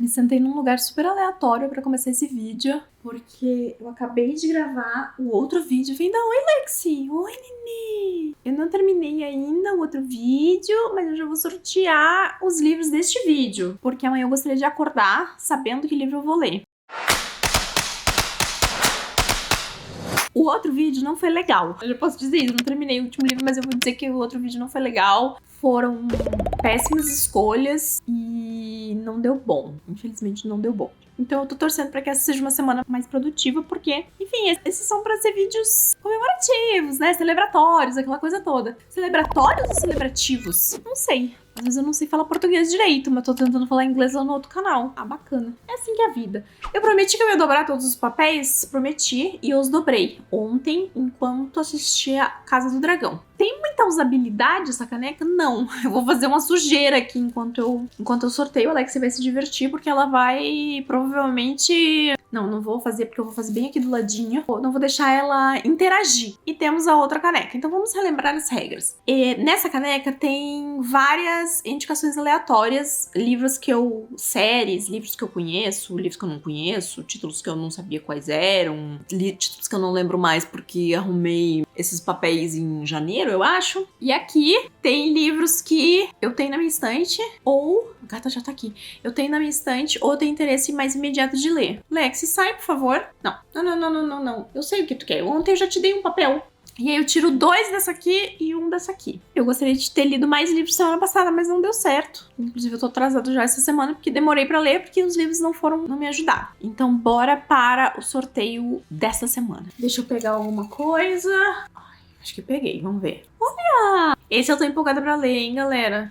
me sentei num lugar super aleatório pra começar esse vídeo, porque eu acabei de gravar o outro vídeo. Vem da Oi, Lexi! Oi, Nenê! Eu não terminei ainda o outro vídeo, mas eu já vou sortear os livros deste vídeo, porque amanhã eu gostaria de acordar sabendo que livro eu vou ler. O outro vídeo não foi legal. Eu já posso dizer isso, eu não terminei o último livro, mas eu vou dizer que o outro vídeo não foi legal. Foram péssimas escolhas e não deu bom. Infelizmente não deu bom. Então eu tô torcendo pra que essa seja uma semana mais produtiva, porque, enfim, esses são pra ser vídeos comemorativos, né? Celebratórios, aquela coisa toda. Celebratórios ou celebrativos? Não sei. Às vezes eu não sei falar português direito, mas tô tentando falar inglês lá no outro canal. Ah, bacana. É assim que é a vida. Eu prometi que eu ia dobrar todos os papéis, prometi, e eu os dobrei ontem, enquanto assistia a Casa do Dragão. Tem muita usabilidade essa caneca? Não. Eu vou fazer uma sujeira aqui enquanto eu sorteio. A Alexia vai se divertir, porque ela vai provavelmente... Não vou fazer, porque eu vou fazer bem aqui do ladinho. Não vou deixar ela interagir. E temos a outra caneca. Então vamos relembrar as regras. Nessa caneca tem várias indicações aleatórias. Séries, livros que eu conheço, livros que eu não conheço, títulos que eu não sabia quais eram, títulos que eu não lembro mais porque arrumei esses papéis em janeiro, eu acho. E aqui tem livros que eu tenho na minha estante, ou... A gata já tá aqui. Eu tenho na minha estante, ou tenho interesse mais imediato de ler. Lexi, sai, por favor. Não. Eu sei o que tu quer. Ontem eu já te dei um papel. E aí eu tiro 2 dessa aqui e 1 dessa aqui. Eu gostaria de ter lido mais livros semana passada, mas não deu certo. Inclusive eu tô atrasada já essa semana, porque demorei pra ler, porque os livros não me ajudaram. Então bora para o sorteio dessa semana. Deixa eu pegar alguma coisa. Ai, acho que peguei, vamos ver. Olha! Esse eu tô empolgada pra ler, hein, galera?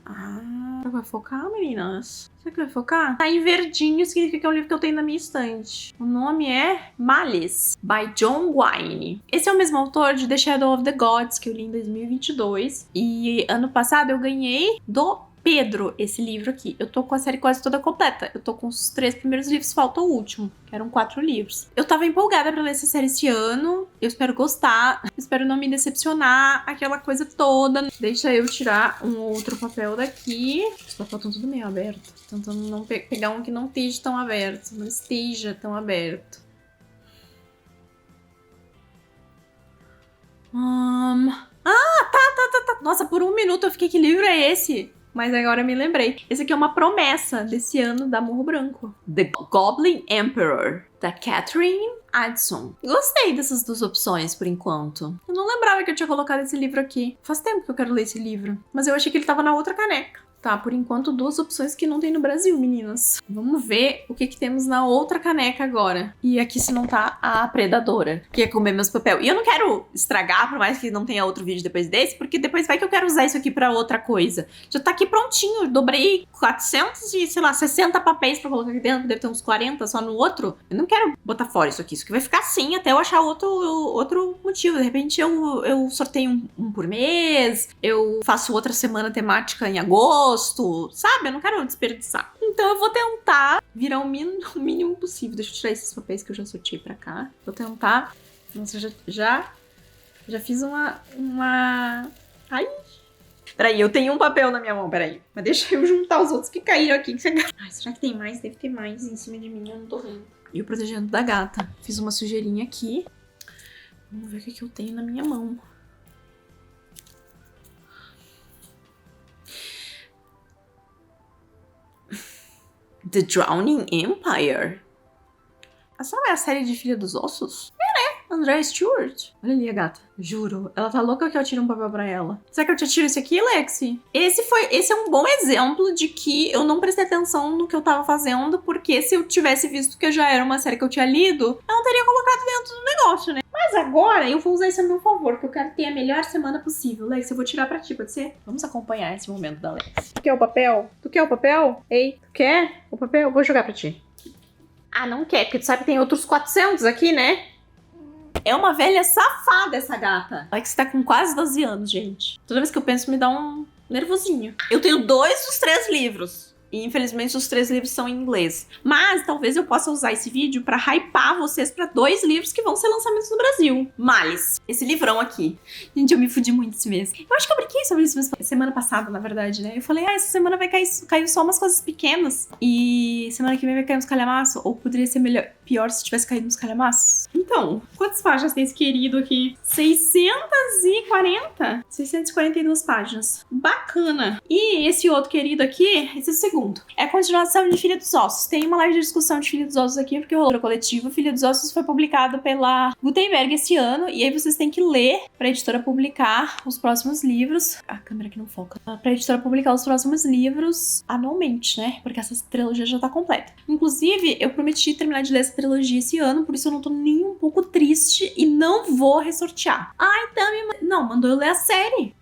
Vai focar, meninas? Será que vai focar? Tá em verdinho, significa que é um livro que eu tenho na minha estante. O nome é Malice, by John Gwynne. Esse é o mesmo autor de The Shadow of the Gods, que eu li em 2022. E ano passado eu ganhei do Pedro esse livro aqui. Eu tô com a série quase toda completa. Eu tô com os 3 primeiros livros, falta o último, que eram 4 livros. Eu tava empolgada pra ler essa série esse ano. Eu espero gostar. Eu espero não me decepcionar. Aquela coisa toda. Deixa eu tirar um outro papel daqui. Os papéis estão tudo meio abertos. Tentando não pegar um que não esteja tão aberto. Não esteja tão aberto. Tá. Nossa, por um minuto eu fiquei, que livro é esse? Mas agora eu me lembrei. Esse aqui é uma promessa desse ano da Morro Branco. The Goblin Emperor, da Catherine Addison. Gostei dessas 2 opções, por enquanto. Eu não lembrava que eu tinha colocado esse livro aqui. Faz tempo que eu quero ler esse livro. Mas eu achei que ele tava na outra caneca. Tá, por enquanto 2 opções que não tem no Brasil, meninas. Vamos ver o que temos na outra caneca agora. E aqui se não tá a predadora, que ia comer meus papéis. E eu não quero estragar, por mais que não tenha outro vídeo depois desse, porque depois vai que eu quero usar isso aqui pra outra coisa. Já tá aqui prontinho, eu dobrei 460 papéis pra colocar aqui dentro, deve ter uns 40 só no outro. Eu não quero botar fora isso aqui vai ficar assim até eu achar outro motivo. De repente eu sorteio um por mês, eu faço outra semana temática em agosto, sabe? Eu não quero desperdiçar. Então eu vou tentar virar o mínimo possível. Deixa eu tirar esses papéis que eu já sorteei pra cá. Vou tentar. Nossa, já fiz uma... Ai! Peraí, eu tenho um papel na minha mão, peraí. Mas deixa eu juntar os outros que caíram aqui. Ai, será que tem mais? Deve ter mais em cima de mim, eu não tô vendo. E o protegendo da gata. Fiz uma sujeirinha aqui. Vamos ver o que eu tenho na minha mão. The Drowning Empire? Essa não é a série de Filha dos Ossos? Andrea Stewart. Olha ali a gata. Juro. Ela tá louca que eu tire um papel pra ela. Será que eu te tiro esse aqui, Lexi? Esse é um bom exemplo de que eu não prestei atenção no que eu tava fazendo, porque se eu tivesse visto que já era uma série que eu tinha lido, eu não teria colocado dentro do negócio, né? Mas agora eu vou usar isso a meu favor, porque eu quero ter a melhor semana possível. Lexi, eu vou tirar pra ti, pode ser? Vamos acompanhar esse momento da Lexi. Tu quer o papel? Tu quer o papel? Ei, tu quer o papel? Vou jogar pra ti. Ah, não quer, porque tu sabe que tem outros 400 aqui, né? É uma velha safada essa gata. Olha que você tá com quase 12 anos, gente. Toda vez que eu penso me dá um nervosinho. Eu tenho 2 dos 3 livros. E infelizmente os 3 livros são em inglês. Mas talvez eu possa usar esse vídeo pra hypar vocês pra 2 livros que vão ser lançamentos no Brasil. Malice, esse livrão aqui. Gente, eu me fudi muito esse mês. Eu acho que eu brinquei sobre isso semana passada, na verdade, né? Eu falei, essa semana vai cair só umas coisas pequenas. E semana que vem vai cair uns calhamaços. Ou poderia ser pior se tivesse caído uns calhamaços. Então, quantas páginas tem esse querido aqui? 642 páginas. Bacana. E esse outro querido aqui, esse é o segundo. É a continuação de Filha dos Ossos. Tem uma live de discussão de Filha dos Ossos aqui, porque rolou coletivo. Filha dos Ossos foi publicado pela Gutenberg esse ano, e aí vocês têm que ler pra editora publicar os próximos livros. A câmera aqui não foca. Pra editora publicar os próximos livros anualmente, né? Porque essa trilogia já tá completa. Inclusive, eu prometi terminar de ler essa trilogia esse ano, por isso eu não tô nem um pouco triste e não vou ressortear. Ai, Tami, não, mandou eu ler a série.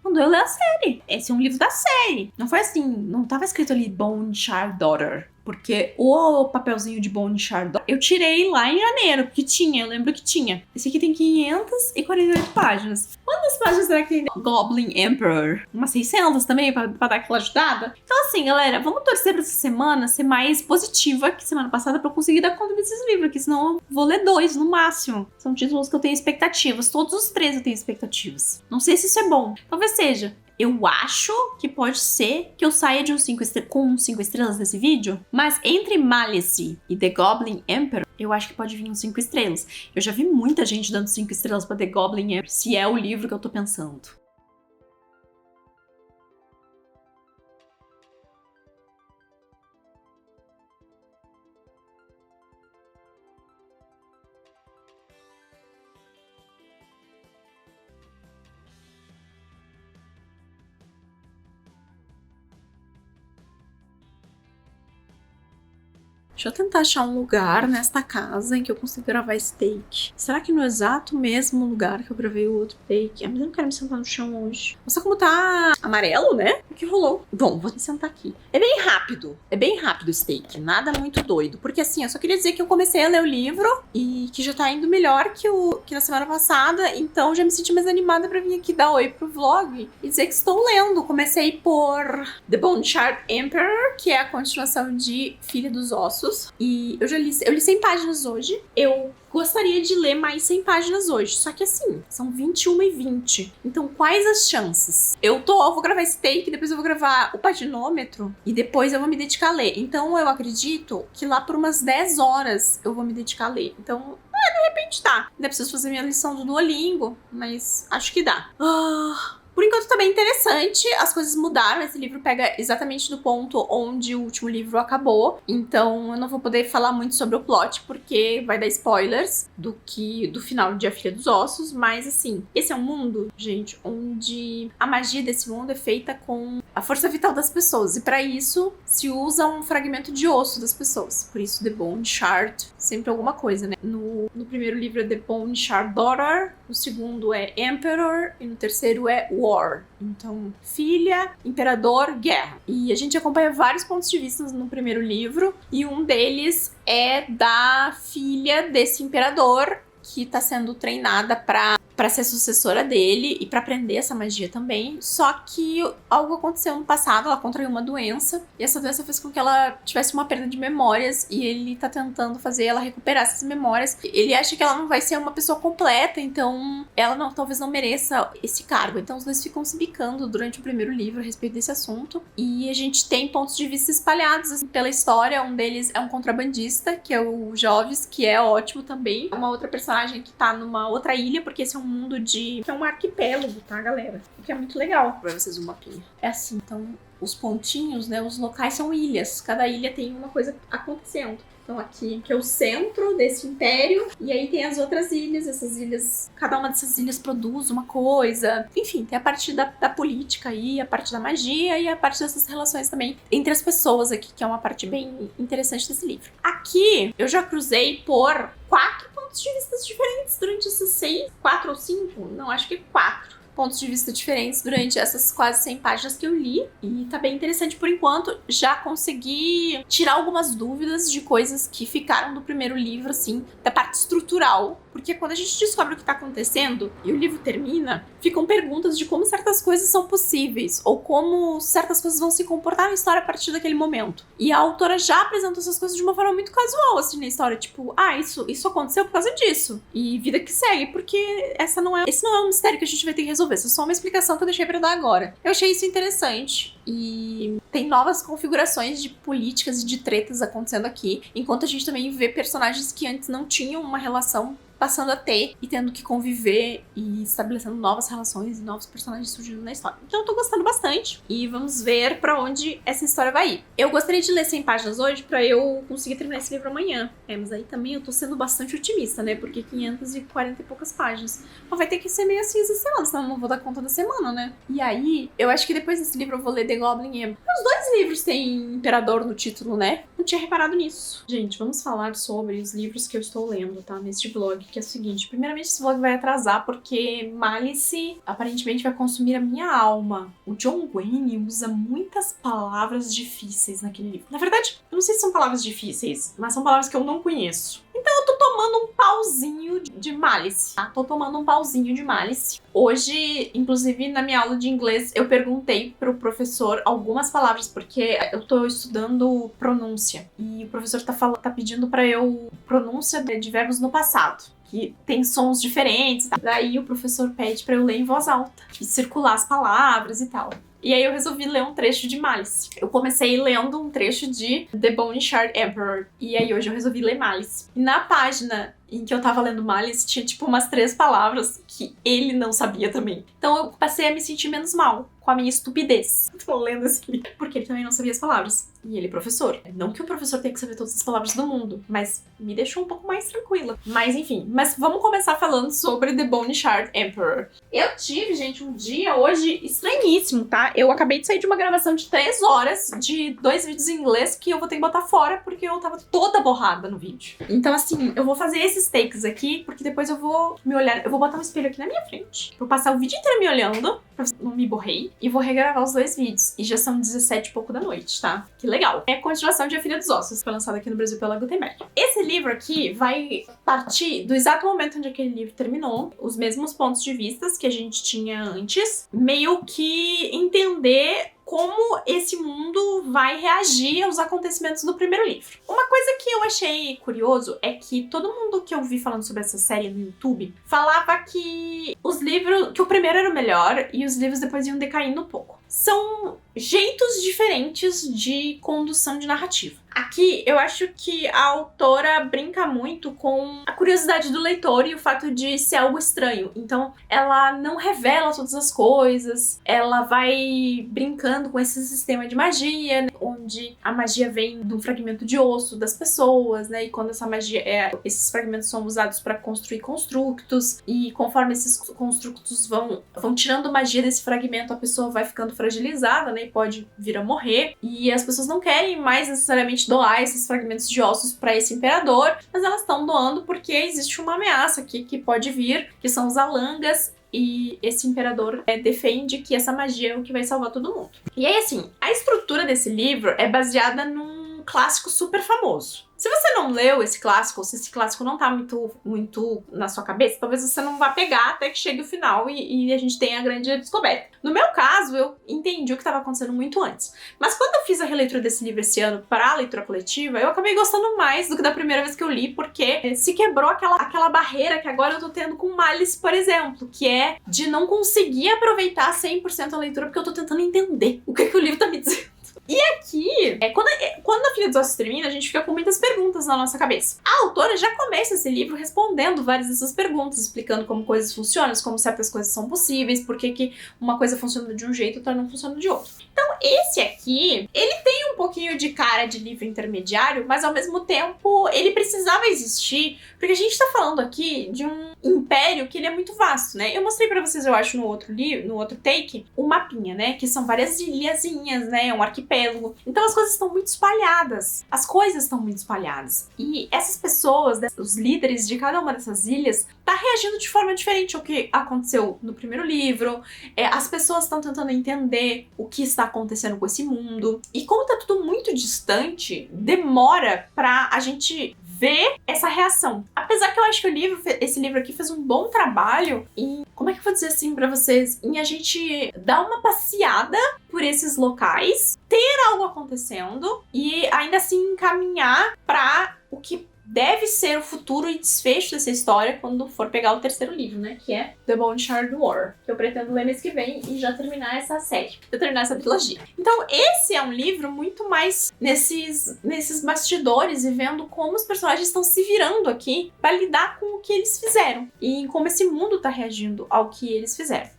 Esse é um livro da série. Não foi assim, não tava escrito ali Bone Shard Daughter. Porque o papelzinho de Bone Shard Daughter eu tirei lá em janeiro, porque eu lembro que tinha. Esse aqui tem 548 páginas. Quantas páginas será que tem? Goblin Emperor. Umas 600 também, pra dar aquela ajudada. Então assim, galera, vamos torcer pra essa semana ser mais positiva que semana passada pra eu conseguir dar conta desses livros, porque senão eu vou ler 2 no máximo. São títulos que eu tenho expectativas. Todos os 3 eu tenho expectativas. Não sei se isso é bom. Talvez seja. Eu acho que pode ser que eu saia de com 5 estrelas desse vídeo, mas entre Malice e The Goblin Emperor, eu acho que pode vir uns 5 estrelas. Eu já vi muita gente dando 5 estrelas pra The Goblin Emperor, se é o livro que eu tô pensando. Deixa eu tentar achar um lugar nesta casa em que eu consiga gravar esse take. Será que no exato mesmo lugar que eu gravei o outro take? Mas eu não quero me sentar no chão hoje. Mas só como tá amarelo, né? O que rolou? Bom, vou me sentar aqui. É bem rápido esse take. Nada muito doido. Porque assim, eu só queria dizer que eu comecei a ler o livro e que já tá indo melhor que na semana passada. Então já me senti mais animada pra vir aqui dar oi pro vlog e dizer que estou lendo. Comecei por The Bone Shard Emperor, que é a continuação de Filha dos Ossos. E eu li 100 páginas hoje. Eu gostaria de ler mais 100 páginas hoje. Só que assim, são 21h20. Então, quais as chances? Eu vou gravar esse take, depois eu vou gravar o paginômetro e depois eu vou me dedicar a ler. Então, eu acredito que lá por umas 10 horas eu vou me dedicar a ler. Então, de repente tá. Ainda preciso fazer minha lição do Duolingo, mas acho que dá. Por enquanto tá bem interessante, as coisas mudaram, esse livro pega exatamente do ponto onde o último livro acabou, então eu não vou poder falar muito sobre o plot, porque vai dar spoilers do final de A Filha dos Ossos, mas assim, esse é um mundo, gente, onde a magia desse mundo é feita com a força vital das pessoas, e pra isso se usa um fragmento de osso das pessoas, por isso The Bone Shard, sempre alguma coisa, né? No primeiro livro é The Bone Shard Daughter, no segundo é Emperor, e no terceiro é War. Então, filha, imperador, guerra. E a gente acompanha vários pontos de vista no primeiro livro, e um deles é da filha desse imperador, que tá sendo treinada pra ser sucessora dele e pra aprender essa magia também. Só que algo aconteceu no passado, ela contraiu uma doença, e essa doença fez com que ela tivesse uma perda de memórias, e ele tá tentando fazer ela recuperar essas memórias. Ele acha que ela não vai ser uma pessoa completa, então ela talvez não mereça esse cargo. Então os dois ficam se bicando durante o primeiro livro a respeito desse assunto, e a gente tem pontos de vista espalhados assim, pela história. Um deles é um contrabandista, que é o Jovis, que é ótimo também. Uma outra personagem que tá numa outra ilha, porque esse é um mundo que é um arquipélago, tá, galera? O que é muito legal pra vocês um mapinha. É assim, então, os pontinhos, né, os locais são ilhas. Cada ilha tem uma coisa acontecendo. Então aqui, que é o centro desse império, e aí tem as outras ilhas, essas ilhas, cada uma dessas ilhas produz uma coisa. Enfim, tem a parte da política aí, a parte da magia e a parte dessas relações também entre as pessoas aqui, que é uma parte bem interessante desse livro. Aqui, eu já cruzei por 4 pontos de vista diferentes durante esses 4 ou 5, não, acho que 4. pontos de vista diferentes durante essas quase 100 páginas que eu li. E tá bem interessante por enquanto. Já consegui tirar algumas dúvidas de coisas que ficaram do primeiro livro, assim, da parte estrutural. Porque quando a gente descobre o que tá acontecendo e o livro termina, ficam perguntas de como certas coisas são possíveis, ou como certas coisas vão se comportar na história a partir daquele momento. E a autora já apresenta essas coisas de uma forma muito casual, assim, na história. Tipo, isso aconteceu por causa disso. E vida que segue, porque esse não é um mistério que a gente vai ter que resolver. Isso é só uma explicação que eu deixei pra dar agora. Eu achei isso interessante. E tem novas configurações de políticas e de tretas acontecendo aqui, enquanto a gente também vê personagens que antes não tinham uma relação passando a ter e tendo que conviver e estabelecendo novas relações e novos personagens surgindo na história. Então eu tô gostando bastante e vamos ver pra onde essa história vai ir. Eu gostaria de ler 100 páginas hoje pra eu conseguir terminar esse livro amanhã. Mas aí também eu tô sendo bastante otimista, né? Porque 540 e poucas páginas. Mas vai ter que ser meio assim essa semana, senão eu não vou dar conta da semana, né? E aí, eu acho que depois desse livro eu vou ler The Goblin Emperor. Os dois livros têm Imperador no título, né? Não tinha reparado nisso. Gente, vamos falar sobre os livros que eu estou lendo, tá? Neste vlog. Que é o seguinte, primeiramente esse vlog vai atrasar porque Malice aparentemente vai consumir a minha alma. O John Wayne usa muitas palavras difíceis naquele livro. Na verdade, eu não sei se são palavras difíceis, mas são palavras que eu não conheço. Então eu tô tomando um pauzinho de Malice, tá? Tô tomando um pauzinho de Malice. Hoje, inclusive, na minha aula de inglês, eu perguntei pro professor algumas palavras, porque eu tô estudando pronúncia. E o professor tá pedindo pra eu pronúncia de verbos no passado, que tem sons diferentes, tá? Daí o professor pede pra eu ler em voz alta e circular as palavras e tal. E aí eu resolvi ler um trecho de Malice. Eu comecei lendo um trecho de The Bone Shard Emperor. E aí hoje eu resolvi ler Malice. E na página em que eu tava lendo Malice, tinha tipo umas 3 palavras que ele não sabia também. Então eu passei a me sentir menos mal com a minha estupidez. Tô lendo esse livro. Porque ele também não sabia as palavras. E ele é professor. Não que o professor tenha que saber todas as palavras do mundo, mas me deixou um pouco mais tranquila. Mas enfim, vamos começar falando sobre The Bone Shard Emperor. Eu tive, gente, um dia hoje estranhíssimo, tá? Eu acabei de sair de uma gravação de 3 horas de 2 vídeos em inglês que eu vou ter que botar fora porque eu tava toda borrada no vídeo. Então assim, eu vou fazer esses takes aqui porque depois eu vou me olhar, eu vou botar um espelho aqui na minha frente. Vou passar o vídeo inteiro me olhando pra não me borrei e vou regravar os 2 vídeos. E já são 17 e pouco da noite, tá? Que legal. É a continuação de A Filha dos Ossos, foi lançada aqui no Brasil pela Gutenberg. Esse livro aqui vai partir do exato momento onde aquele livro terminou, os mesmos pontos de vista que a gente tinha antes, meio que entender como esse mundo vai reagir aos acontecimentos do primeiro livro. Uma coisa que eu achei curioso é que todo mundo que eu vi falando sobre essa série no YouTube falava que os livros, que o primeiro era o melhor e os livros depois iam decaindo um pouco. São jeitos diferentes de condução de narrativa. Aqui, eu acho que a autora brinca muito com a curiosidade do leitor e o fato de ser algo estranho. Então, ela não revela todas as coisas, ela vai brincando com esse sistema de magia, né, onde a magia vem de um fragmento de osso das pessoas, né? E quando essa magia esses fragmentos são usados para construir constructos, e conforme esses constructos vão tirando magia desse fragmento, a pessoa vai ficando fragilizada, né? E pode vir a morrer. E as pessoas não querem mais necessariamente doar esses fragmentos de ossos para esse imperador, mas elas estão doando porque existe uma ameaça aqui que pode vir, que são os Alangas, e esse imperador defende que essa magia é o que vai salvar todo mundo. E aí, assim, a estrutura desse livro é baseada num clássico super famoso. Se você não leu esse clássico, ou se esse clássico não tá muito na sua cabeça, talvez você não vá pegar até que chegue o final e a gente tenha a grande descoberta. No meu caso, eu entendi o que estava acontecendo muito antes. Mas quando eu fiz a releitura desse livro esse ano para a leitura coletiva, eu acabei gostando mais do que da primeira vez que eu li, porque se quebrou aquela barreira que agora eu tô tendo com Malice, por exemplo, que é de não conseguir aproveitar 100% a leitura porque eu tô tentando entender o que o livro tá me dizendo. E aqui, quando A Filha dos Ossos termina, a gente fica com muitas perguntas na nossa cabeça. A autora já começa esse livro respondendo várias dessas perguntas, explicando como coisas funcionam, como certas coisas são possíveis, por que uma coisa funciona de um jeito e outra não funciona de outro. Então, esse aqui, ele tem um pouquinho de cara de livro intermediário, mas ao mesmo tempo ele precisava existir, porque a gente tá falando aqui de um império que ele é muito vasto, né? Eu mostrei pra vocês, eu acho, no outro take, o mapinha, né? Que são várias ilhazinhas, né? Um arquipélago arquipélago. Então as coisas estão muito espalhadas. As coisas estão muito espalhadas. E essas pessoas, os líderes de cada uma dessas ilhas, tá reagindo de forma diferente ao que aconteceu no primeiro livro. As pessoas estão tentando entender o que está acontecendo com esse mundo. E como tá tudo muito distante, demora pra a gente ver essa reação. Apesar que eu acho que esse livro aqui fez um bom trabalho em, como é que eu vou dizer assim pra vocês, em a gente dar uma passeada por esses locais, ter algo acontecendo e ainda assim encaminhar pra o que deve ser o futuro e desfecho dessa história quando for pegar o terceiro livro, né? Que é The Bone Shard War, que eu pretendo ler mês que vem e já terminar essa série, já terminar essa trilogia. Então esse é um livro muito mais nesses bastidores e vendo como os personagens estão se virando aqui pra lidar com o que eles fizeram e como esse mundo tá reagindo ao que eles fizeram.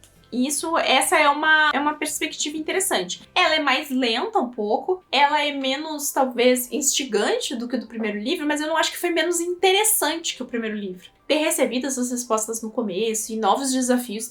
Essa é uma perspectiva interessante. Ela é mais lenta um pouco, ela é menos, talvez, instigante do que o do primeiro livro, mas eu não acho que foi menos interessante que o primeiro livro. Ter recebido essas respostas no começo e novos desafios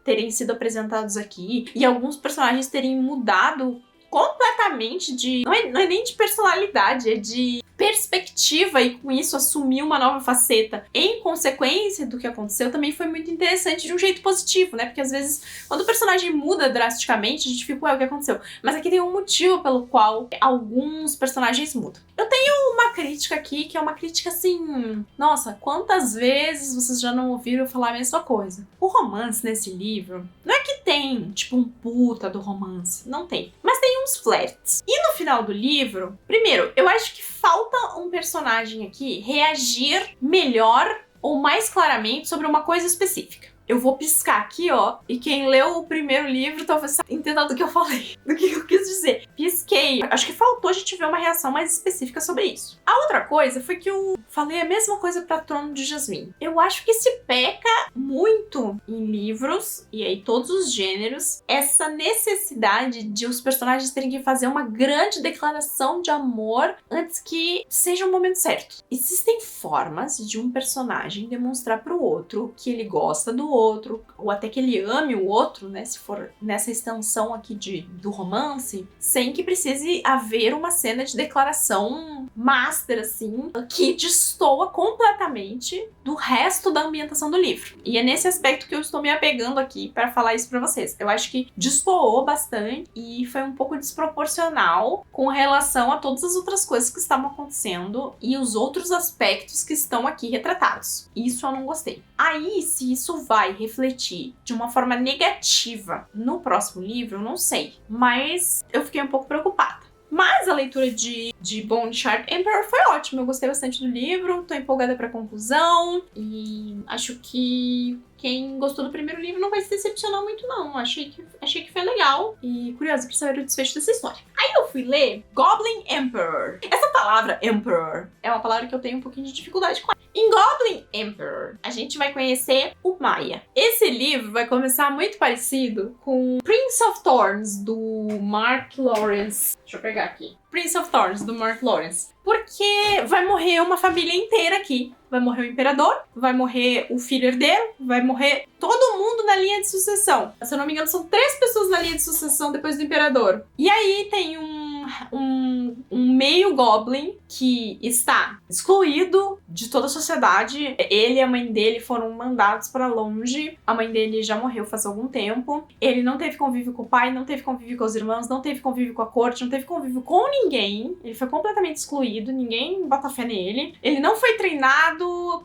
terem sido apresentados aqui e alguns personagens terem mudado completamente de... Não é nem de personalidade, é de perspectiva e com isso assumir uma nova faceta em consequência do que aconteceu também foi muito interessante de um jeito positivo, né? Porque às vezes quando o personagem muda drasticamente a gente fica, ué, o que aconteceu? Mas aqui tem um motivo pelo qual alguns personagens mudam. Eu tenho uma crítica aqui que é uma crítica assim... Nossa, quantas vezes vocês já não ouviram eu falar a mesma coisa? O romance nesse livro não é que tem tipo um puta do romance, não tem. Mas tem uns flertes. E no final do livro, primeiro, eu acho que falta um personagem aqui reagir melhor ou mais claramente sobre uma coisa específica. Eu vou piscar aqui, ó, e quem leu o primeiro livro talvez entenda do que eu falei, do que eu quis dizer. Pisquei. Acho que faltou a gente ver uma reação mais específica sobre isso. A outra coisa foi que eu falei a mesma coisa pra Trono de Jasmine. Eu acho que se peca muito em livros, e aí todos os gêneros, essa necessidade de os personagens terem que fazer uma grande declaração de amor antes que seja o momento certo. Existem formas de um personagem demonstrar pro outro que ele gosta do outro, ou até que ele ame o outro, né, se for nessa extensão aqui do romance, sem que precise haver uma cena de declaração master, assim, que destoa completamente do resto da ambientação do livro. E é nesse aspecto que eu estou me apegando aqui para falar isso para vocês. Eu acho que destoou bastante e foi um pouco desproporcional com relação a todas as outras coisas que estavam acontecendo e os outros aspectos que estão aqui retratados. Isso eu não gostei. Aí, se isso vai refletir de uma forma negativa no próximo livro, eu não sei. Mas eu fiquei um pouco preocupada. Mas a leitura de Bone Shard Emperor foi ótima. Eu gostei bastante do livro, tô empolgada pra conclusão. E acho que quem gostou do primeiro livro não vai se decepcionar muito, não. Achei que foi legal. E curiosa pra saber o desfecho dessa história. Aí eu fui ler Goblin Emperor. Essa palavra Emperor é uma palavra que eu tenho um pouquinho de dificuldade com ela. Em Goblin Emperor, a gente vai conhecer o Maia. Esse livro vai começar muito parecido com Prince of Thorns, do Mark Lawrence. Deixa eu pegar aqui. Prince of Thorns, do Mark Lawrence. Porque vai morrer uma família inteira aqui. Vai morrer o imperador, vai morrer o filho herdeiro, vai morrer todo mundo na linha de sucessão. Se eu não me engano, são 3 pessoas na linha de sucessão depois do imperador. E aí tem um meio goblin que está excluído de toda a sociedade. Ele e a mãe dele foram mandados para longe. A mãe dele já morreu faz algum tempo. Ele não teve convívio com o pai, não teve convívio com os irmãos, não teve convívio com a corte, não teve convívio com ninguém. Ele foi completamente excluído, ninguém bota fé nele. Ele não foi treinado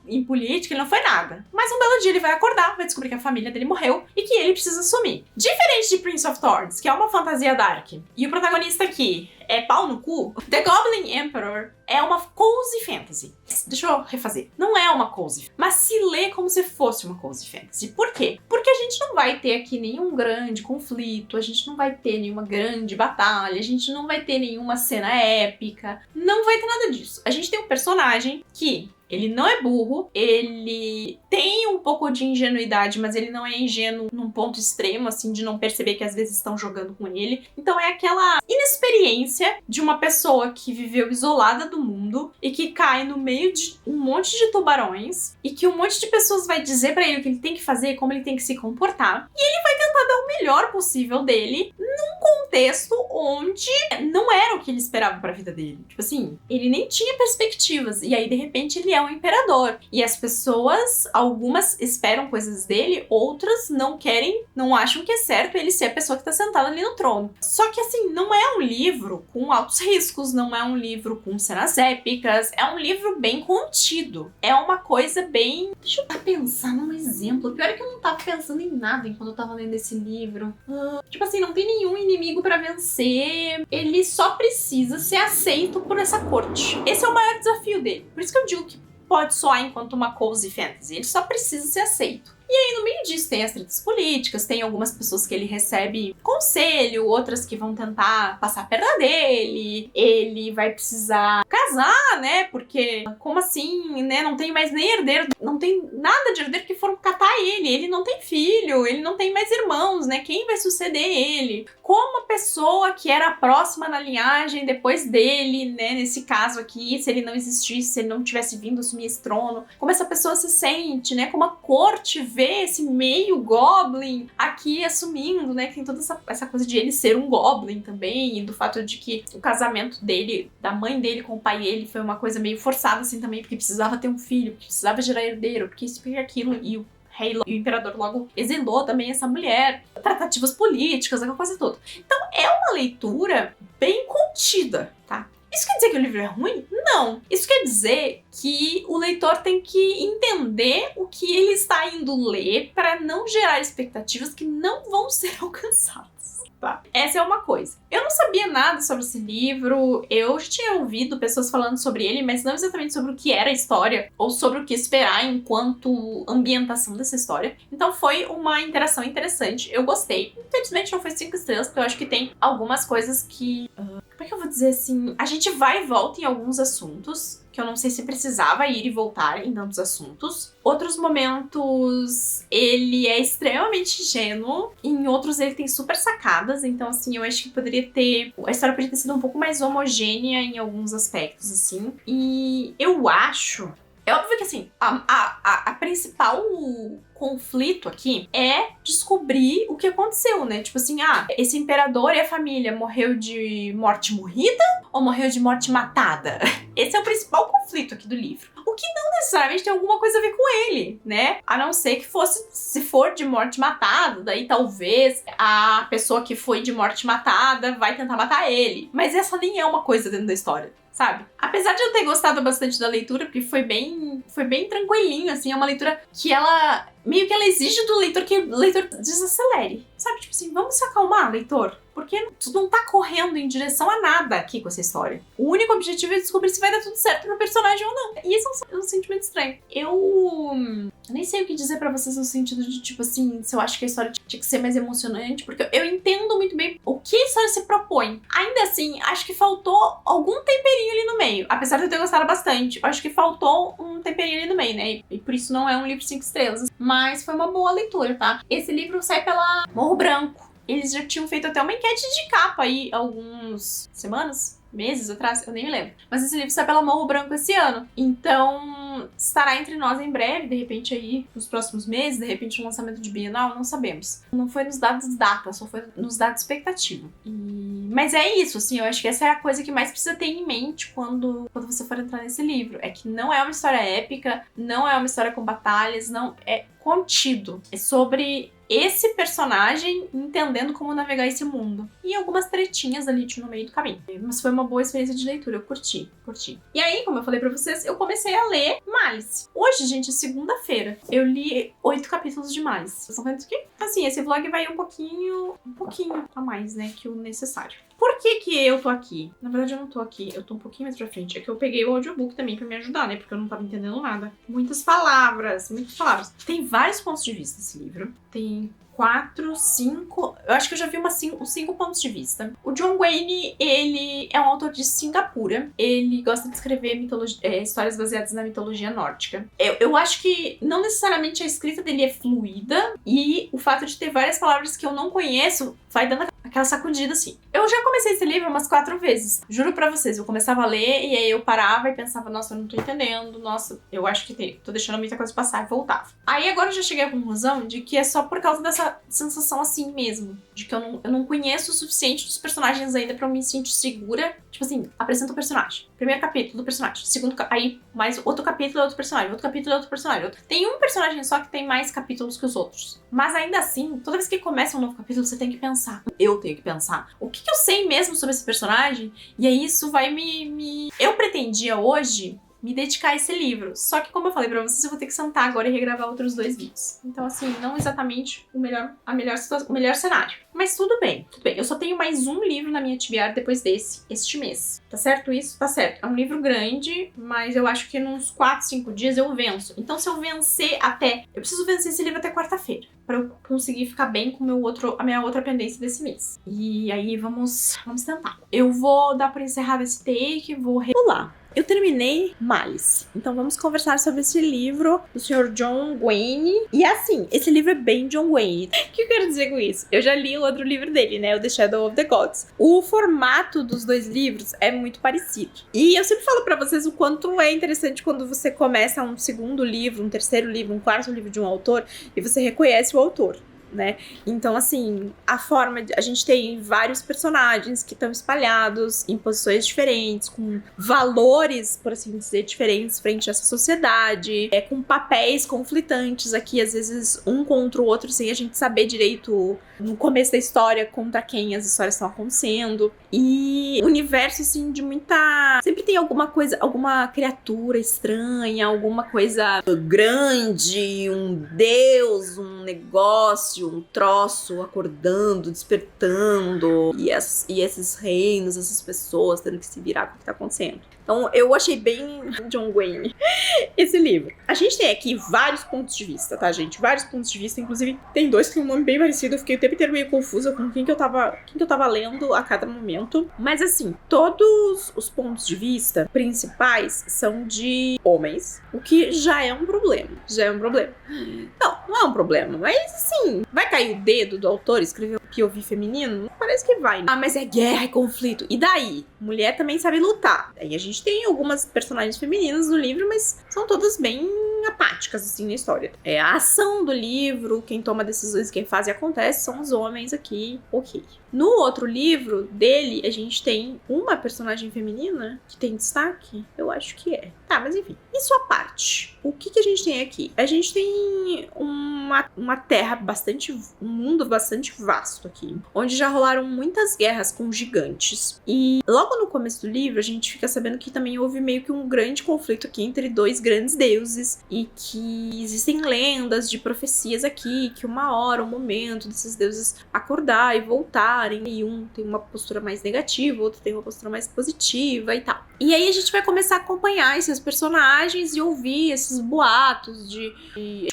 em política, ele não foi nada. Mas um belo dia ele vai acordar, vai descobrir que a família dele morreu e que ele precisa assumir. Diferente de Prince of Thorns, que é uma fantasia dark, e o protagonista aqui é pau no cu, The Goblin Emperor é uma cozy fantasy. Deixa eu refazer. Não é uma cozy, mas se lê como se fosse uma cozy fantasy. Por quê? Porque a gente não vai ter aqui nenhum grande conflito, a gente não vai ter nenhuma grande batalha, a gente não vai ter nenhuma cena épica, não vai ter nada disso. A gente tem um personagem que ele não é burro, ele tem um pouco de ingenuidade, mas ele não é ingênuo num ponto extremo, assim, de não perceber que às vezes estão jogando com ele. Então é aquela inexperiência de uma pessoa que viveu isolada do mundo e que cai no meio de um monte de tubarões e que um monte de pessoas vai dizer pra ele o que ele tem que fazer, como ele tem que se comportar. E ele vai tentar dar o melhor possível dele contexto onde não era o que ele esperava pra vida dele. Tipo assim, ele nem tinha perspectivas. E aí, de repente, ele é um imperador. E as pessoas, algumas esperam coisas dele, outras não querem, não acham que é certo ele ser a pessoa que tá sentada ali no trono. Só que assim, não é um livro com altos riscos, não é um livro com cenas épicas, é um livro bem contido. É uma coisa bem... Deixa eu pensar num exemplo. O pior é que eu não tava pensando em nada enquanto eu tava lendo esse livro. Tipo assim, não tem nenhum inimigo pra vencer. Ele só precisa ser aceito por essa corte. Esse é o maior desafio dele. Por isso que eu digo que pode soar enquanto uma cozy fantasy. Ele só precisa ser aceito. E aí, no meio disso, tem as tretas políticas, tem algumas pessoas que ele recebe conselho, outras que vão tentar passar a perna dele, ele vai precisar casar, né? Porque, como assim, né? Não tem mais nem herdeiro, não tem nada de herdeiro que foram catar ele não tem filho, ele não tem mais irmãos, né? Quem vai suceder ele? Como a pessoa que era próxima na linhagem depois dele, né? Nesse caso aqui, se ele não existisse, se ele não tivesse vindo assumir esse trono, como essa pessoa se sente, né? Como a corte vê esse meio goblin aqui assumindo, né? Que tem toda essa coisa de ele ser um goblin também, e do fato de que o casamento dele, da mãe dele com o pai dele, foi uma coisa meio forçada assim também, porque precisava ter um filho, porque precisava gerar herdeiro, porque isso e aquilo, e o rei e o imperador logo exilou também essa mulher, tratativas políticas, aquela coisa toda. Então é uma leitura bem contida, tá? Isso quer dizer que o livro é ruim? Não. Isso quer dizer que o leitor tem que entender o que ele está indo ler para não gerar expectativas que não vão ser alcançadas. Tá? Essa é uma coisa. Eu não sabia nada sobre esse livro, eu já tinha ouvido pessoas falando sobre ele, mas não exatamente sobre o que era a história ou sobre o que esperar enquanto ambientação dessa história. Então foi uma interação interessante, eu gostei. Infelizmente não foi 5 estrelas, porque eu acho que tem algumas coisas que... como é que eu vou dizer assim? A gente vai e volta em alguns assuntos, que eu não sei se precisava ir e voltar em tantos assuntos. Outros momentos ele é extremamente ingênuo, em outros ele tem super sacadas, então assim, eu acho que poderia ter... A história poderia ter sido um pouco mais homogênea em alguns aspectos, assim. E eu acho... É óbvio que assim, a principal conflito aqui é descobrir o que aconteceu, né? Tipo assim, esse imperador e a família morreu de morte morrida ou morreu de morte matada? Esse é o principal conflito aqui do livro. O que não necessariamente tem alguma coisa a ver com ele, né? A não ser que fosse, se for de morte matada, daí talvez a pessoa que foi de morte matada vai tentar matar ele. Mas essa nem é uma coisa dentro da história, sabe? Apesar de eu ter gostado bastante da leitura, porque foi bem tranquilinho, assim, é uma leitura que ela... meio que ela exige do leitor que o leitor desacelere, sabe? Tipo assim, vamos se acalmar, leitor, porque tu não tá correndo em direção a nada aqui com essa história. O único objetivo é descobrir se vai dar tudo certo pro personagem ou não. E isso é um sentimento estranho. Eu nem sei o que dizer pra vocês no sentido de, tipo assim, se eu acho que a história tinha que ser mais emocionante, porque eu entendo muito bem o que a história se propõe. Ainda assim, acho que faltou algum temperinho ali no meio. Apesar de eu ter gostado bastante, eu acho que faltou um temperinho ali no meio, né? E por isso não é um livro 5 estrelas. Mas foi uma boa leitura, tá? Esse livro sai pela Morro Branco. Eles já tinham feito até uma enquete de capa aí, algumas semanas, meses atrás, eu nem me lembro. Mas esse livro sai pela Morro Branco esse ano. Então, estará entre nós em breve, de repente aí, nos próximos meses, de repente um lançamento de Bienal, não sabemos. Não foi nos dados data, só foi nos dados expectativa. Mas é isso, assim, eu acho que essa é a coisa que mais precisa ter em mente quando você for entrar nesse livro. É que não é uma história épica, não é uma história com batalhas, não é contido. É sobre esse personagem entendendo como navegar esse mundo. E algumas tretinhas ali no meio do caminho. Mas foi uma boa experiência de leitura, eu curti. E aí, como eu falei pra vocês, eu comecei a ler Malice. Hoje, gente, é segunda-feira. Eu li 8 capítulos de Malice. Vocês estão vendo isso aqui? Assim, esse vlog vai um pouquinho a mais, né, que o necessário. Por que eu tô aqui? Na verdade, eu não tô aqui, eu tô um pouquinho mais pra frente. É que eu peguei o audiobook também pra me ajudar, né? Porque eu não tava entendendo nada. Muitas palavras. Tem vários pontos de vista esse livro. Tem 4, 5... Eu acho que eu já vi uns 5 pontos de vista. O John Wayne, ele é um autor de Singapura. Ele gosta de escrever histórias baseadas na mitologia nórdica. Eu acho que não necessariamente a escrita dele é fluida. E o fato de ter várias palavras que eu não conheço vai dando aquela sacudida assim. Eu já comecei esse livro umas 4 vezes. Juro pra vocês, eu começava a ler e aí eu parava e pensava, nossa, eu não tô entendendo, nossa, eu acho que tô deixando muita coisa passar e voltava. Aí agora eu já cheguei à conclusão de que é só por causa dessa sensação assim mesmo. De que eu não conheço o suficiente dos personagens ainda pra eu me sentir segura. Tipo assim, apresenta o personagem. Primeiro capítulo do personagem. Segundo, aí mais outro capítulo é outro personagem. Outro capítulo é outro personagem. Tem um personagem só que tem mais capítulos que os outros. Mas ainda assim, toda vez que começa um novo capítulo, você tem que pensar. Eu tenho que pensar. O que eu sei mesmo sobre esse personagem? E aí isso vai me... Eu pretendia hoje me dedicar a esse livro. Só que, como eu falei pra vocês, eu vou ter que sentar agora e regravar outros 2 vídeos. Então, assim, não exatamente o melhor cenário. Mas tudo bem, tudo bem. Eu só tenho mais um livro na minha TBR depois este mês. Tá certo isso? Tá certo. É um livro grande, mas eu acho que nos 4, 5 dias eu venço. Então, se eu vencer até... Eu preciso vencer esse livro até quarta-feira, pra eu conseguir ficar bem com a minha outra pendência desse mês. E aí, vamos tentar. Eu vou dar por encerrado esse take, vou... Olá! Eu terminei Malice, então vamos conversar sobre esse livro do Sr. John Wayne. E assim, esse livro é bem John Wayne. O que eu quero dizer com isso? Eu já li o outro livro dele, né, o The Shadow of the Gods. O formato dos 2 livros é muito parecido. E eu sempre falo pra vocês o quanto é interessante quando você começa um segundo livro, um terceiro livro, um quarto livro de um autor e você reconhece o autor. Né? Então, assim, a gente tem vários personagens que estão espalhados em posições diferentes, com valores, por assim dizer, diferentes frente a essa sociedade, com papéis conflitantes aqui, às vezes um contra o outro, sem a gente saber direito no começo da história contra quem as histórias estão acontecendo. E universo, assim, de muita... Sempre tem alguma coisa, alguma criatura estranha, alguma coisa grande, um deus, um negócio, um troço acordando, despertando, e esses reinos, essas pessoas tendo que se virar com o que tá acontecendo. Então, eu achei bem John Wayne esse livro. A gente tem aqui vários pontos de vista, tá, gente? Vários pontos de vista. Inclusive, tem 2 que têm um nome bem parecido. Eu fiquei o tempo inteiro meio confusa com quem que eu tava lendo a cada momento. Mas, assim, todos os pontos de vista principais são de homens, o que já é um problema. Não é um problema, mas, assim, vai cair o dedo do autor escrever um POV feminino? Parece que vai, né? Ah, mas é guerra, é conflito. E daí? Mulher também sabe lutar. Aí a gente tem algumas personagens femininas no livro, mas são todas bem apáticas, assim, na história. É a ação do livro, quem toma decisões, quem faz e acontece são os homens aqui, ok. No outro livro dele, a gente tem uma personagem feminina que tem destaque? Eu acho que é. Tá, mas enfim. Isso à parte. O que a gente tem aqui? A gente tem uma terra um mundo bastante vasto aqui, onde já rolaram muitas guerras com gigantes. E logo no começo do livro, a gente fica sabendo que também houve meio que um grande conflito aqui entre 2 grandes deuses e que existem lendas de profecias aqui, que uma hora, um momento desses deuses acordar e voltarem, e um tem uma postura mais negativa, outro tem uma postura mais positiva e tal. E aí a gente vai começar a acompanhar esses personagens e ouvir esses boatos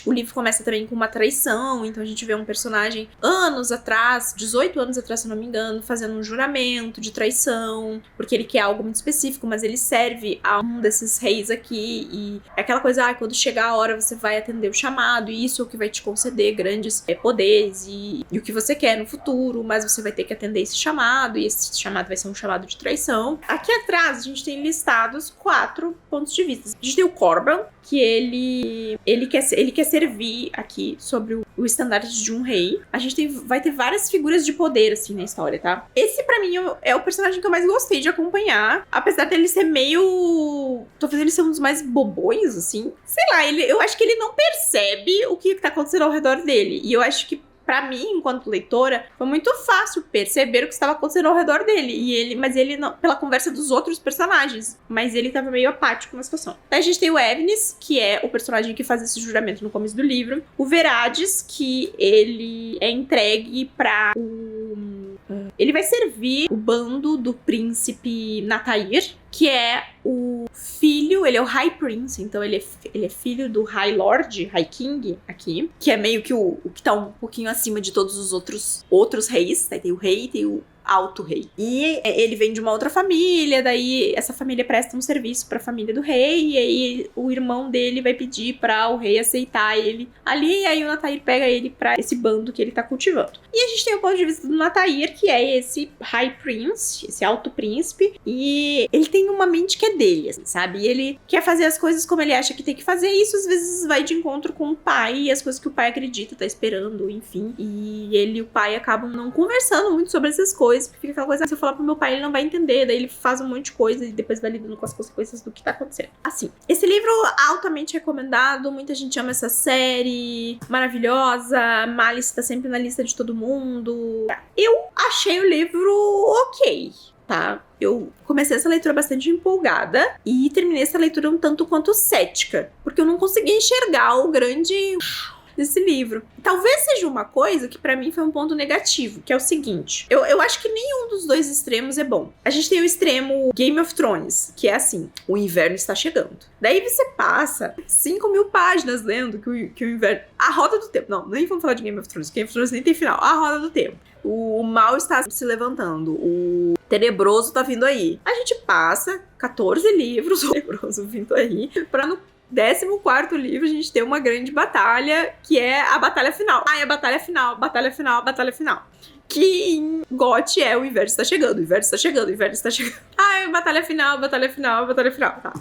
o livro começa também com uma traição, então a gente vê um personagem anos atrás, 18 anos atrás, se não me engano, fazendo um juramento de traição, porque ele quer algo muito específico, mas ele serve a um desses reis aqui, e é aquela coisa, quando chegar a hora você vai atender o chamado, e isso é o que vai te conceder grandes poderes e o que você quer no futuro, mas você vai ter que atender esse chamado, e esse chamado vai ser um chamado de traição. Aqui atrás a gente tem listados 4 pontos de vista. A gente tem o Corban, que ele quer servir aqui sobre o estandarte de um rei. A gente vai ter várias figuras de poder, assim, na história, tá? Esse, pra mim, é o personagem que eu mais gostei de acompanhar, apesar dele ser meio... tô fazendo ele ser um dos mais bobões, assim. Sei lá, eu acho que ele não percebe o que tá acontecendo ao redor dele. E eu acho que pra mim, enquanto leitora, foi muito fácil perceber o que estava acontecendo ao redor dele. Mas ele não, pela conversa dos outros personagens. Mas ele tava meio apático na situação. Daí a gente tem o Evnis, que é o personagem que faz esse juramento no começo do livro. O Verades, que ele é entregue pra ele vai servir o bando do príncipe Natair, que é o filho, ele é o High Prince, então ele é filho do High Lord, High King aqui, que é meio que o que tá um pouquinho acima de todos os outros reis, né? Tem o rei, tem Alto Rei. E ele vem de uma outra família, daí essa família presta um serviço pra família do rei, e aí o irmão dele vai pedir pra o rei aceitar ele ali, e aí o Natair pega ele pra esse bando que ele tá cultivando. E a gente tem o ponto de vista do Natair, que é esse High Prince, esse Alto Príncipe, e ele tem uma mente que é dele, assim, sabe? E ele quer fazer as coisas como ele acha que tem que fazer, e isso às vezes vai de encontro com o pai, e as coisas que o pai acredita, tá esperando, enfim. E ele e o pai acabam não conversando muito sobre essas coisas, porque fica aquela coisa, se eu falar pro meu pai, ele não vai entender, daí ele faz um monte de coisa e depois vai lidando com as consequências do que tá acontecendo. Assim, esse livro altamente recomendado, muita gente ama essa série, maravilhosa, Malice tá sempre na lista de todo mundo. Eu achei o livro ok, tá? Eu comecei essa leitura bastante empolgada e terminei essa leitura um tanto quanto cética, porque eu não consegui enxergar o grande desse livro. Talvez seja uma coisa que pra mim foi um ponto negativo, que é o seguinte, eu acho que nenhum dos dois extremos é bom. A gente tem o extremo Game of Thrones, que é assim, o inverno está chegando. Daí você passa 5.000 páginas lendo que o inverno... A roda do tempo, não, nem vamos falar de Game of Thrones, Game of Thrones nem tem final, a roda do tempo. O mal está se levantando, o tenebroso tá vindo aí. A gente passa 14 livros, o tenebroso vindo aí, pra no 14º livro a gente tem uma grande batalha, que é a batalha final. Ah, é a batalha final, batalha final, batalha final. Que em GOT é o inverno está chegando, o inverno está chegando, o inverno está chegando. Ah, é batalha final, batalha final, batalha final, tá.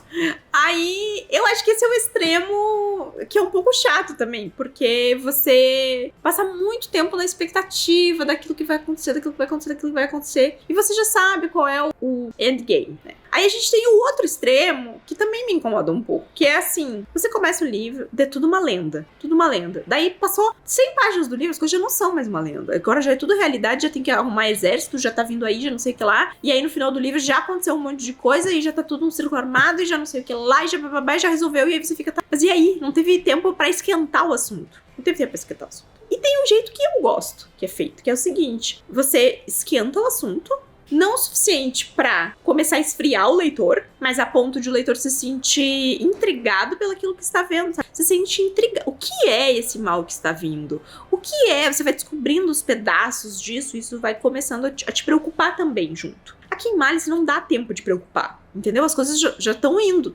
Aí, eu acho que esse é o extremo que é um pouco chato também, porque você passa muito tempo na expectativa daquilo que vai acontecer, daquilo que vai acontecer, daquilo que vai acontecer, e você já sabe qual é o endgame, né? Aí a gente tem o outro extremo, que também me incomoda um pouco, que é assim, você começa o livro, é tudo uma lenda, tudo uma lenda. Daí passou 100 páginas do livro, as coisas já não são mais uma lenda. Agora já é tudo realidade, já tem que arrumar exército, já tá vindo aí, já não sei o que lá. E aí no final do livro já aconteceu um monte de coisa, e já tá tudo um círculo armado, e já não sei o que lá, e já bababá, já resolveu, e aí você fica, tá, mas e aí? Não teve tempo pra esquentar o assunto. Não teve tempo pra esquentar o assunto. E tem um jeito que eu gosto, que é feito, que é o seguinte, você esquenta o assunto, não o suficiente pra começar a esfriar o leitor, mas a ponto de o leitor se sentir intrigado pelo aquilo que está vendo, sabe? Se sente intrigado. O que é esse mal que está vindo? O que é? Você vai descobrindo os pedaços disso, isso vai começando a te preocupar também junto. Aqui em Malice não dá tempo de preocupar, entendeu? As coisas já estão indo,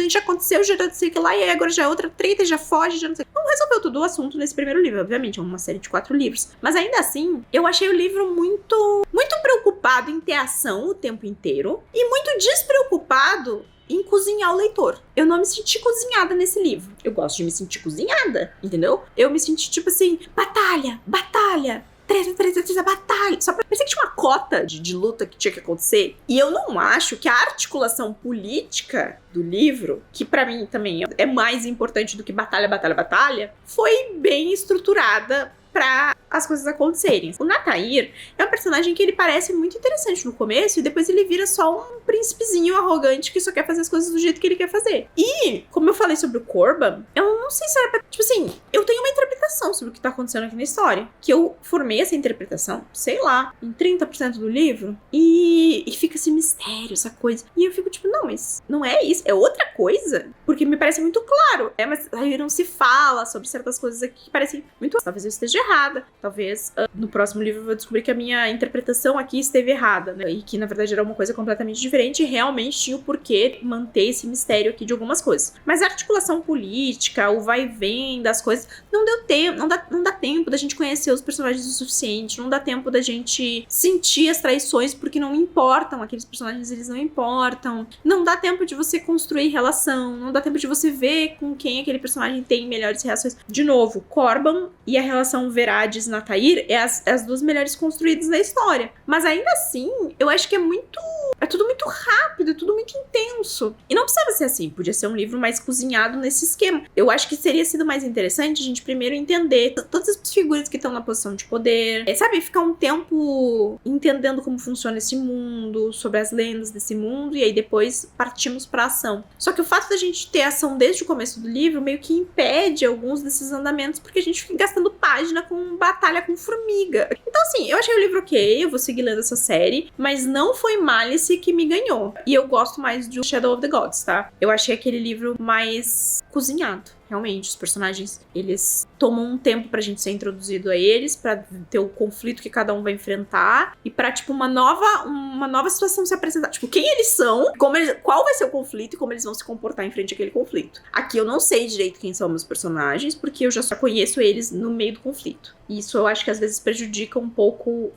já aconteceu, já não sei o que lá, e aí agora já é outra treta, já foge, já não sei. Não resolveu todo o assunto nesse primeiro livro, obviamente, é uma série de 4 livros. Mas ainda assim, eu achei o livro muito preocupado em ter ação o tempo inteiro, e muito despreocupado em cozinhar o leitor. Eu não me senti cozinhada nesse livro. Eu gosto de me sentir cozinhada, entendeu? Eu me senti tipo assim, batalha, treta, batalha. Só pra pensar que tinha uma cota de luta que tinha que acontecer. E eu não acho que a articulação política do livro, que pra mim também é mais importante do que batalha, foi bem estruturada pra as coisas acontecerem. O Natair é um personagem que ele parece muito interessante no começo e depois ele vira só um príncipezinho arrogante que só quer fazer as coisas do jeito que ele quer fazer. E, como eu falei sobre o Corban, eu não sei se era pra... Tipo assim, eu tenho uma interpretação sobre o que tá acontecendo aqui na história. Que eu formei essa interpretação, sei lá, em 30% do livro. E fica esse mistério, essa coisa. E eu fico tipo, não, mas não é isso, é outra coisa. Porque me parece muito claro. Mas aí não se fala sobre certas coisas aqui que parecem muito... Talvez eu esteja errada. Talvez no próximo livro eu vou descobrir que a minha interpretação aqui esteve errada, né? E que na verdade era uma coisa completamente diferente e realmente tinha o porquê manter esse mistério aqui de algumas coisas. Mas a articulação política, o vai e vem das coisas, não deu tempo, não dá tempo da gente conhecer os personagens o suficiente, não dá tempo da gente sentir as traições porque não importam, aqueles personagens eles não importam, não dá tempo de você construir relação, não dá tempo de você ver com quem aquele personagem tem melhores reações. De novo, Corban e a relação Verades Natair é as duas melhores construídas da história. Mas ainda assim, eu acho que é tudo muito rápido, é tudo muito intenso. E não precisava ser assim, podia ser um livro mais cozinhado nesse esquema. Eu acho que teria sido mais interessante a gente primeiro entender todas as figuras que estão na posição de poder, sabe? Ficar um tempo entendendo como funciona esse mundo, sobre as lendas desse mundo, e aí depois partimos pra ação. Só que o fato da gente ter ação desde o começo do livro meio que impede alguns desses andamentos, porque a gente fica gastando página com batalha com formiga. Então assim, eu achei o livro ok, eu vou seguir lendo essa série, mas não foi Malice que me ganhou. E eu gosto mais de Shadow of the Gods, tá? Eu achei aquele livro mais cozinhado. realmente, os personagens, eles tomam um tempo pra gente ser introduzido a eles, pra ter o conflito que cada um vai enfrentar, e pra, tipo, uma nova situação se apresentar. Tipo, quem eles são, qual vai ser o conflito e como eles vão se comportar em frente àquele conflito. Aqui eu não sei direito quem são meus personagens, porque eu já só conheço eles no meio do conflito. E isso eu acho que às vezes prejudica um pouco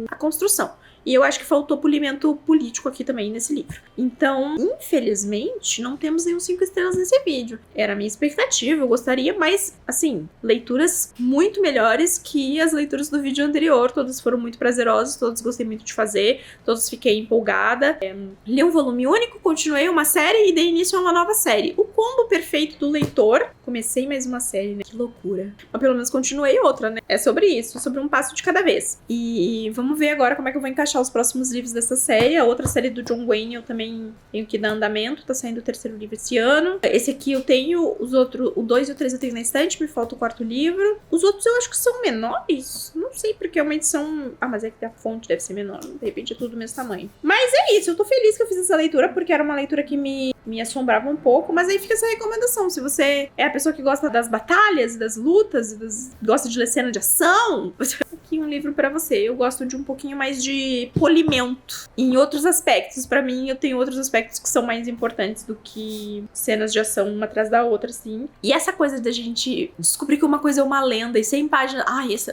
a construção. E eu acho que faltou polimento político aqui também nesse livro. Então, infelizmente, não temos nenhum 5 estrelas nesse vídeo. Era a minha expectativa, eu gostaria, mas, assim, leituras muito melhores que as leituras do vídeo anterior. Todas foram muito prazerosas, todas gostei muito de fazer, todas fiquei empolgada. Li um volume único, continuei uma série e dei início a uma nova série. O combo perfeito do leitor. Comecei mais uma série, né? Que loucura. Mas pelo menos continuei outra, né? É sobre isso, sobre um passo de cada vez. E vamos ver agora como é que eu vou encaixar os próximos livros dessa série. A outra série do John Wayne eu também tenho que dar andamento. Tá saindo o 3º livro esse ano. Esse aqui eu tenho, os outros, o 2 e o 3 eu tenho na estante, me falta o 4º livro. Os outros eu acho que são menores. Não sei, porque é uma edição... Ah, mas é que a fonte deve ser menor. De repente é tudo do mesmo tamanho. Mas é isso, eu tô feliz que eu fiz essa leitura, porque era uma leitura que me assombrava um pouco. Mas aí fica essa recomendação. Se você é a pessoa que gosta das batalhas, das lutas, gosta de ler cena de ação, aqui um livro pra você. Eu gosto de um pouquinho mais de polimento em outros aspectos. Pra mim, eu tenho outros aspectos que são mais importantes do que cenas de ação uma atrás da outra, assim. E essa coisa da gente descobrir que uma coisa é uma lenda e 100 páginas...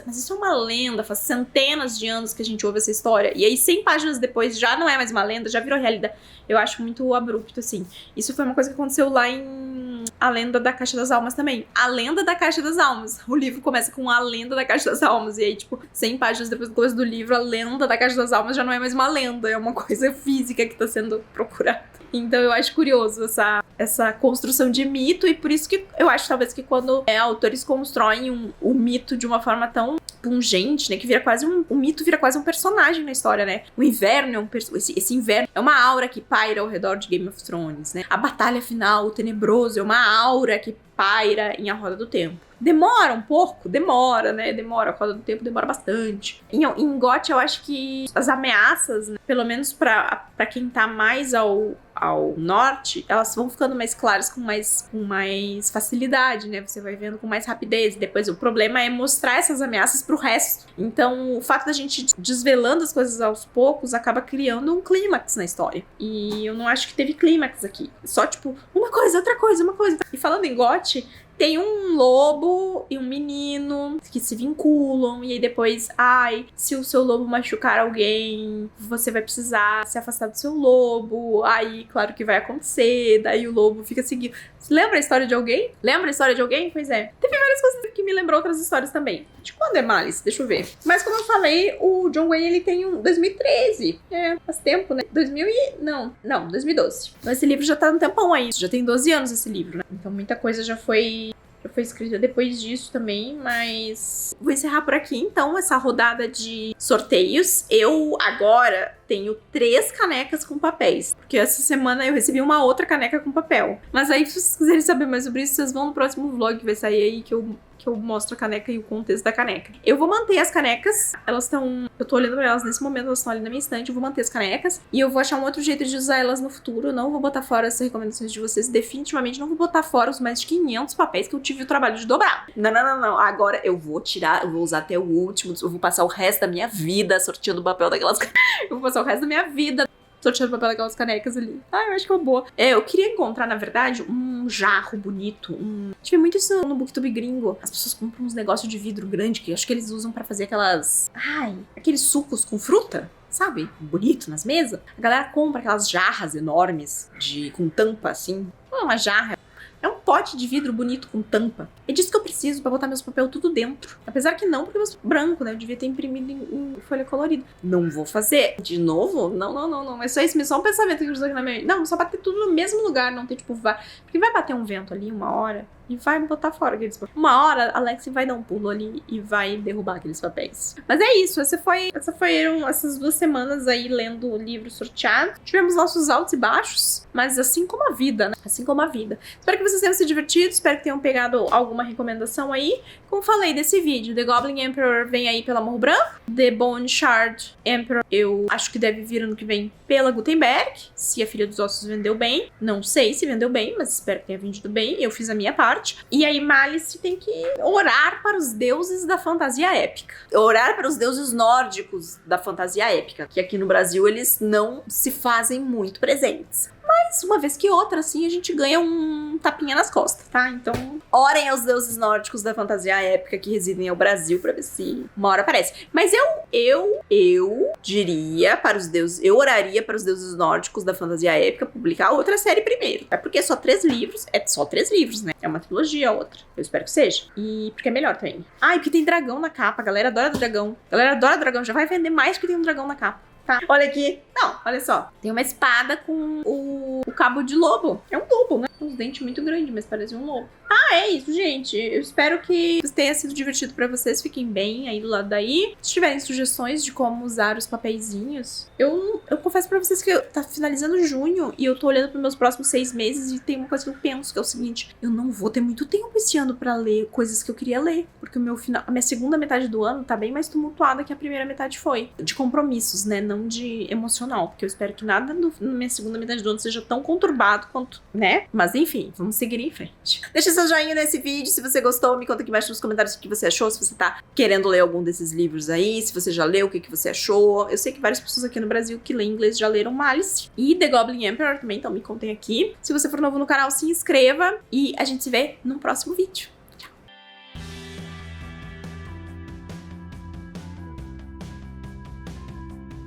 mas isso é uma lenda, faz centenas de anos que a gente ouve essa história. E aí 100 páginas depois já não é mais uma lenda, já virou realidade. Eu acho muito abrupto, assim. Isso foi uma coisa que aconteceu lá em A Lenda da Caixa das Almas também. A Lenda da Caixa das Almas. O livro começa com A Lenda da Caixa das Almas. E aí, tipo, 100 páginas depois do começo do livro, A Lenda da Caixa das Almas já não é mais uma lenda. É uma coisa física que tá sendo procurada. Então eu acho curioso essa construção de mito. E por isso que eu acho, talvez, que quando autores constroem o mito de uma forma tão pungente, né, que vira quase o mito vira quase um personagem na história, né? O inverno é esse inverno é uma aura que paira ao redor de Game of Thrones, né? A batalha final, o tenebroso, é uma aura que paira em A Roda do Tempo. Demora um pouco? Demora, né? Demora. A Roda do Tempo demora bastante. Em GOT, eu acho que as ameaças, né, pelo menos pra quem tá mais ao norte, elas vão ficando mais claras com mais facilidade, né? Você vai vendo com mais rapidez. Depois, o problema é mostrar essas ameaças pro resto. Então, o fato da gente desvelando as coisas aos poucos acaba criando um clímax na história. E eu não acho que teve clímax aqui. Só, tipo, uma coisa, outra coisa, uma coisa. E falando em GOT, tem um lobo e um menino que se vinculam, e aí depois, se o seu lobo machucar alguém, você vai precisar se afastar do seu lobo. Aí, claro que vai acontecer, daí o lobo fica seguindo. Lembra a história de alguém? Lembra a história de alguém? Pois é. Teve várias coisas que me lembrou outras histórias também. De quando é Malice? Deixa eu ver. Mas como eu falei, o John Wayne, ele tem 2013. Faz tempo, né? 2012. Então esse livro já tá um tempão aí. Já tem 12 anos esse livro, né? Então muita coisa já foi escrita depois disso também, mas vou encerrar por aqui, então, essa rodada de sorteios. Eu, agora, tenho 3 canecas com papéis, porque essa semana eu recebi uma outra caneca com papel. Mas aí, se vocês quiserem saber mais sobre isso, vocês vão no próximo vlog que vai sair aí, que eu mostro a caneca e o contexto da caneca. Eu vou manter as canecas, elas estão... Eu tô olhando pra elas nesse momento, elas estão ali na minha estante, eu vou manter as canecas, e eu vou achar um outro jeito de usar elas no futuro. Eu não vou botar fora essas recomendações de vocês, definitivamente não vou botar fora os mais de 500 papéis que eu tive o trabalho de dobrar. Não. Agora eu vou tirar, eu vou usar até o último, eu vou passar o resto da minha vida sorteando o papel daquelas canecas. Eu vou passar o resto da minha vida sorteando o papel daquelas canecas ali. Eu acho que é uma boa. Eu queria encontrar, na verdade, um jarro bonito. Tive muito isso no Booktube gringo. As pessoas compram uns negócios de vidro grande, que acho que eles usam pra fazer aqueles sucos com fruta. Sabe? Bonito nas mesas. A galera compra aquelas jarras enormes com tampa, assim. Não é uma jarra. É um pote de vidro bonito com tampa. É disso que eu preciso pra botar meus papéis tudo dentro. Apesar que não, porque meus branco, né? Eu devia ter imprimido em folha colorida. Não vou fazer. De novo? Não. É só isso mesmo. Só um pensamento que eu uso aqui na minha... Não, só bater tudo no mesmo lugar. Não ter, tipo, porque vai bater um vento ali uma hora e vai botar fora aqueles papéis. Uma hora, a Alexi vai dar um pulo ali e vai derrubar aqueles papéis. Mas é isso. Essas foram essas 2 semanas aí lendo o livro sorteado. Tivemos nossos altos e baixos, mas assim como a vida, né? Assim como a vida. Espero que vocês tenham se divertido. Espero que tenham pegado alguma recomendação aí. Como falei desse vídeo, The Goblin Emperor vem aí pela Morro Branco. The Bone Shard Emperor, eu acho que deve vir ano que vem pela Gutenberg. Se a Filha dos Ossos vendeu bem. Não sei se vendeu bem, mas espero que tenha vendido bem. Eu fiz a minha parte. Norte. E aí Malice tem que orar para os deuses da fantasia épica. Orar para os deuses nórdicos da fantasia épica, que aqui no Brasil eles não se fazem muito presentes. Mas uma vez que outra, assim, a gente ganha um tapinha nas costas, tá? Então, orem aos deuses nórdicos da fantasia épica que residem no Brasil pra ver se uma hora aparece. Mas eu diria para os deuses, eu oraria para os deuses nórdicos da fantasia épica publicar outra série primeiro. É porque é só 3 livros, né? É uma trilogia a outra. Eu espero que seja. E porque é melhor também. Ah, e porque tem dragão na capa, a galera adora dragão. Já vai vender mais porque tem um dragão na capa. Tá. Olha aqui. Não, olha só. Tem uma espada com o cabo de lobo. É um lobo, né? Uns dentes muito grandes, mas parece um lobo. Ah, é isso, gente. Eu espero que tenha sido divertido pra vocês. Fiquem bem aí do lado daí. Se tiverem sugestões de como usar os papeizinhos, eu confesso pra vocês que tá finalizando junho e eu tô olhando pros meus próximos 6 meses e tem uma coisa que eu penso, que é o seguinte: eu não vou ter muito tempo esse ano pra ler coisas que eu queria ler, porque a minha segunda metade do ano tá bem mais tumultuada que a primeira metade foi. De compromissos, né? Não de emocional, porque eu espero que nada na minha segunda metade do ano seja tão conturbado quanto, né? Mas enfim, vamos seguir em frente. Deixa seu joinha nesse vídeo se você gostou, me conta aqui embaixo nos comentários o que você achou, se você tá querendo ler algum desses livros aí, se você já leu, o que você achou. Eu sei que várias pessoas aqui no Brasil que lêem inglês já leram Malice e The Goblin Emperor também, então me contem aqui. Se você for novo no canal, se inscreva e a gente se vê no próximo vídeo.